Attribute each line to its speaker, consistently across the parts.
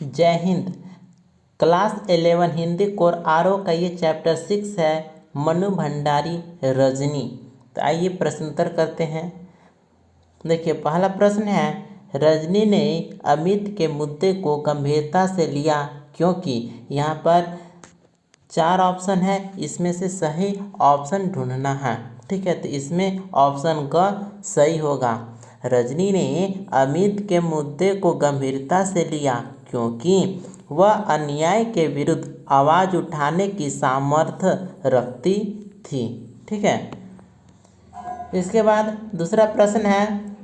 Speaker 1: जय Hind. Class 11 Hindi core RO का ये चैप्टर 6 है, मनु भंडारी रजनी। तो आइए प्रश्न उत्तर करते हैं। देखिए पहला प्रश्न है, रजनी ने अमित के मुद्दे को गंभीरता से लिया क्योंकि। यहाँ पर 4 ऑप्शन है, इसमें से सही ऑप्शन ढूंढना है। ठीक है, तो इसमें ऑप्शन ग सही होगा। रजनी ने अमित के मुद्दे को गंभीरता से लिया क्योंकि वह अन्याय के विरुद्ध आवाज़ उठाने की सामर्थ्य रखती थी। ठीक है, इसके बाद दूसरा प्रश्न है,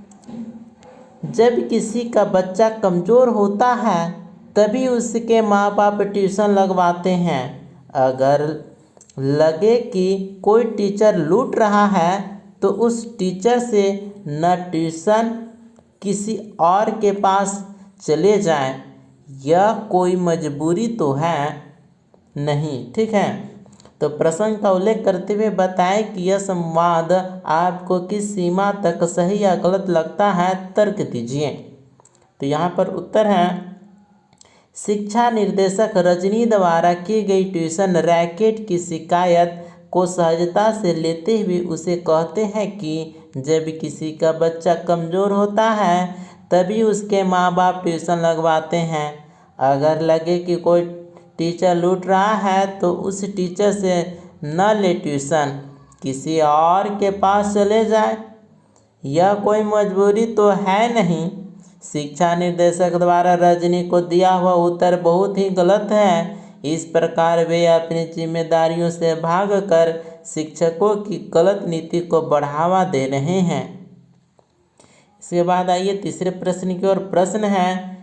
Speaker 1: जब किसी का बच्चा कमज़ोर होता है तभी उसके माँ बाप ट्यूशन लगवाते हैं। अगर लगे कि कोई टीचर लूट रहा है तो उस टीचर से न ट्यूशन किसी और के पास चले जाएं। यह कोई मजबूरी तो है नहीं। ठीक है, तो प्रसंग का उल्लेख करते हुए बताएं कि यह संवाद आपको किस सीमा तक सही या गलत लगता है, तर्क दीजिए। तो यहाँ पर उत्तर है, शिक्षा निर्देशक रजनी द्वारा की गई ट्यूशन रैकेट की शिकायत को सहजता से लेते हुए उसे कहते हैं कि जब किसी का बच्चा कमज़ोर होता है तभी उसके माँ बाप ट्यूशन लगवाते हैं। अगर लगे कि कोई टीचर लूट रहा है तो उस टीचर से न ले ट्यूशन, किसी और के पास चले जाए। यह कोई मजबूरी तो है नहीं। शिक्षा निर्देशक द्वारा रजनी को दिया हुआ उत्तर बहुत ही गलत है। इस प्रकार वे अपनी जिम्मेदारियों से भागकर शिक्षकों की गलत नीति को बढ़ावा दे रहे हैं। इसके बाद आइए तीसरे प्रश्न की ओर। प्रश्न है,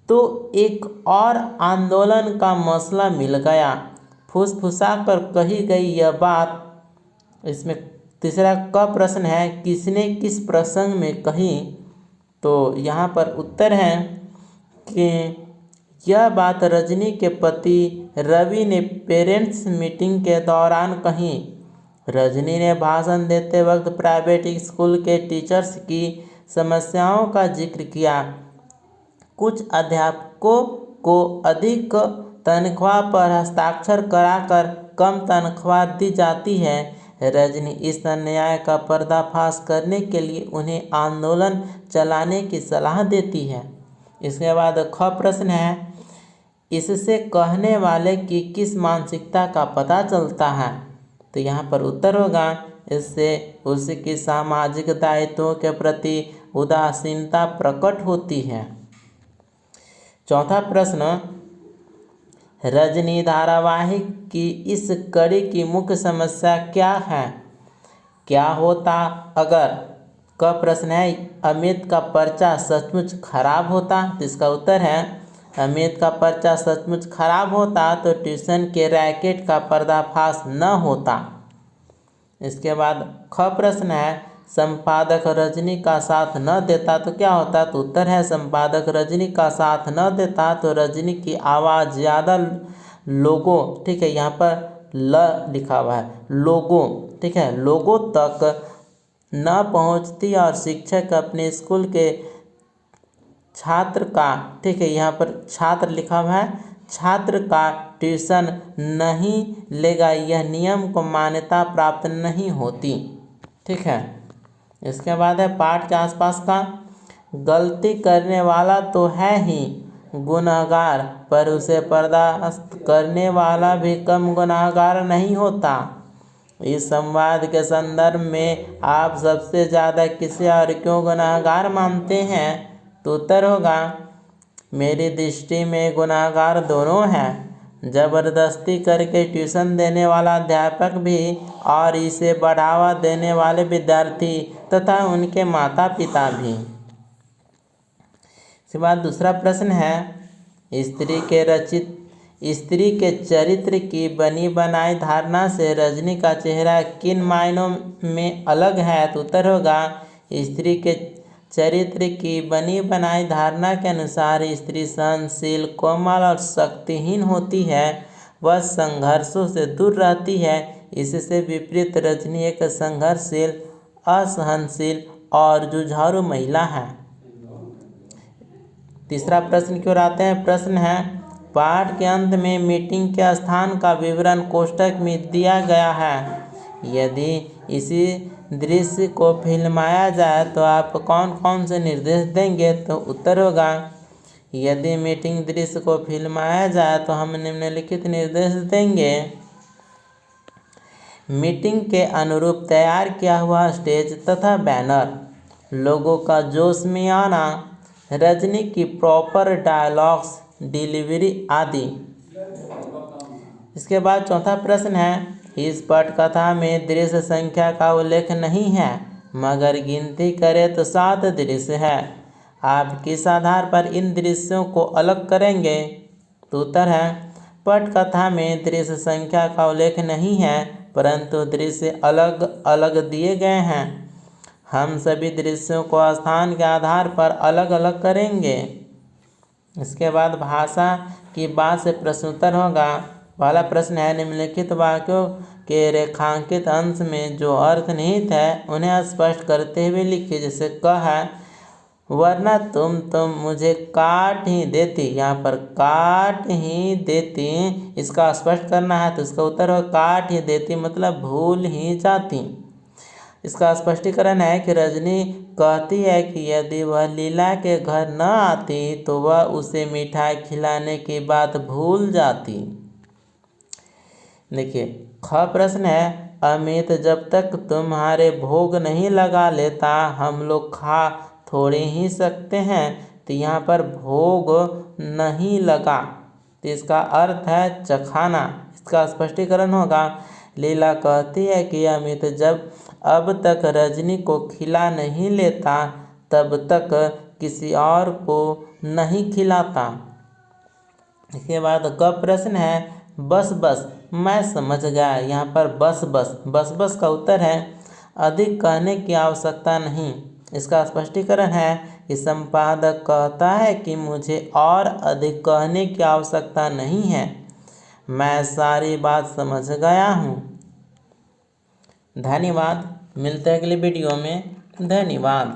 Speaker 1: तो एक और आंदोलन का मसला मिल गया, फुसफुसा कर कही गई यह बात। इसमें तीसरा का प्रश्न है, किसने किस प्रसंग में कही। तो यहाँ पर उत्तर है कि यह बात रजनी के पति रवि ने पेरेंट्स मीटिंग के दौरान कही। रजनी ने भाषण देते वक्त प्राइवेट स्कूल के टीचर्स की समस्याओं का जिक्र किया। कुछ अध्यापकों को अधिक तनख्वाह पर हस्ताक्षर कराकर कम तनख्वाह दी जाती है। रजनी इस अन्याय का पर्दाफाश करने के लिए उन्हें आंदोलन चलाने की सलाह देती है। इसके बाद ख प्रश्न है, इससे कहने वाले की किस मानसिकता का पता चलता है। तो यहाँ पर उत्तर होगा, इससे उसकी सामाजिक दायित्वों के प्रति उदासीनता प्रकट होती है। चौथा प्रश्न, रजनी धारावाहिक की इस कड़ी की मुख्य समस्या क्या है। क्या होता अगर का प्रश्न है, अमित का पर्चा सचमुच खराब होता। तो इसका उत्तर है, अमित का पर्चा सचमुच खराब होता तो ट्यूशन के रैकेट का पर्दाफाश न होता। इसके बाद ख प्रश्न है, संपादक रजनी का साथ न देता तो क्या होता। तो उत्तर है, संपादक रजनी का साथ न देता तो रजनी की आवाज़ ज़्यादा लोगों, ठीक है यहाँ पर ल लिखा हुआ है, लोगों, ठीक है, लोगों तक न पहुंचती और शिक्षक अपने स्कूल के छात्र का, ठीक है यहाँ पर छात्र लिखा हुआ है, छात्र का ट्यूशन नहीं लेगा, यह नियम को मान्यता प्राप्त नहीं होती। ठीक है, इसके बाद है पाठ के आसपास का, गलती करने वाला तो है ही गुनहगार, पर उसे बर्दाश्त करने वाला भी कम गुनहगार नहीं होता। इस संवाद के संदर्भ में आप सबसे ज़्यादा किसे और क्यों गुनहगार मानते हैं। तो उत्तर होगा, मेरी दृष्टि में गुनहगार दोनों हैं, ज़बरदस्ती करके ट्यूशन देने वाला अध्यापक भी और इसे बढ़ावा देने वाले विद्यार्थी तथा उनके माता पिता भी। इसके बाद दूसरा प्रश्न है, स्त्री के चरित्र की बनी बनाई धारणा से रजनी का चेहरा किन मायनों में अलग है। तो उत्तर होगा, स्त्री के चरित्र की बनी बनाई धारणा के अनुसार स्त्री सहनशील, कोमल और शक्तिहीन होती है। वह संघर्षों से दूर रहती है। इससे विपरीत रजनी एक संघर्षशील, असहनशील और जुझारू महिला है। तीसरा प्रश्न की ओर आते हैं। प्रश्न है, पाठ के अंत में मीटिंग के स्थान का विवरण कोष्ठक में दिया गया है। यदि इसी दृश्य को फिल्माया जाए तो आप कौन कौन से निर्देश देंगे? तो उत्तर होगा, यदि मीटिंग दृश्य को फिल्माया जाए तो हम निम्नलिखित निर्देश देंगे। मीटिंग के अनुरूप तैयार किया हुआ स्टेज तथा बैनर, लोगों का जोश में आना, रजनी की प्रॉपर डायलॉग्स डिलीवरी आदि। इसके बाद चौथा प्रश्न है, इस पटकथा में दृश्य संख्या का उल्लेख नहीं है, मगर गिनती करें तो 7 दृश्य है। आप किस आधार पर इन दृश्यों को अलग करेंगे? तो उत्तर है, पटकथा में दृश्य संख्या का उल्लेख नहीं है, परंतु दृश्य अलग अलग दिए गए हैं। हम सभी दृश्यों को स्थान के आधार पर अलग अलग करेंगे। इसके बाद भाषा की बात से प्रश्नोत्तर होगा। पहला प्रश्न है, निम्नलिखित वाक्यों के रेखांकित अंश में जो अर्थ निहित है उन्हें स्पष्ट करते हुए लिखिए। जैसे क है, वरना तुम मुझे काट ही देती, यहाँ पर काट ही देती, इसका स्पष्ट करना है तो इसका उत्तर हो काट ही देती मतलब भूल ही जाती। इसका स्पष्टीकरण है कि रजनी कहती है कि यदि वह लीला के घर न आती तो वह उसे मिठाई खिलाने की बात भूल जाती। देखिए, ख प्रश्न है, अमित जब तक तुम्हारे भोग नहीं लगा लेता हम लोग खा थोड़े ही सकते हैं। तो यहाँ पर भोग नहीं लगा तो इसका अर्थ है चखाना। इसका स्पष्टीकरण होगा, लीला कहती है कि अमित जब अब तक रजनी को खिला नहीं लेता तब तक किसी और को नहीं खिलाता। इसके बाद क प्रश्न है, बस बस मैं समझ गया। यहाँ पर बस बस का उत्तर है अधिक कहने की आवश्यकता नहीं। इसका स्पष्टीकरण है कि संपादक कहता है कि मुझे और अधिक कहने की आवश्यकता नहीं है, मैं सारी बात समझ गया हूँ। धन्यवाद, मिलते हैं अगली वीडियो में। धन्यवाद।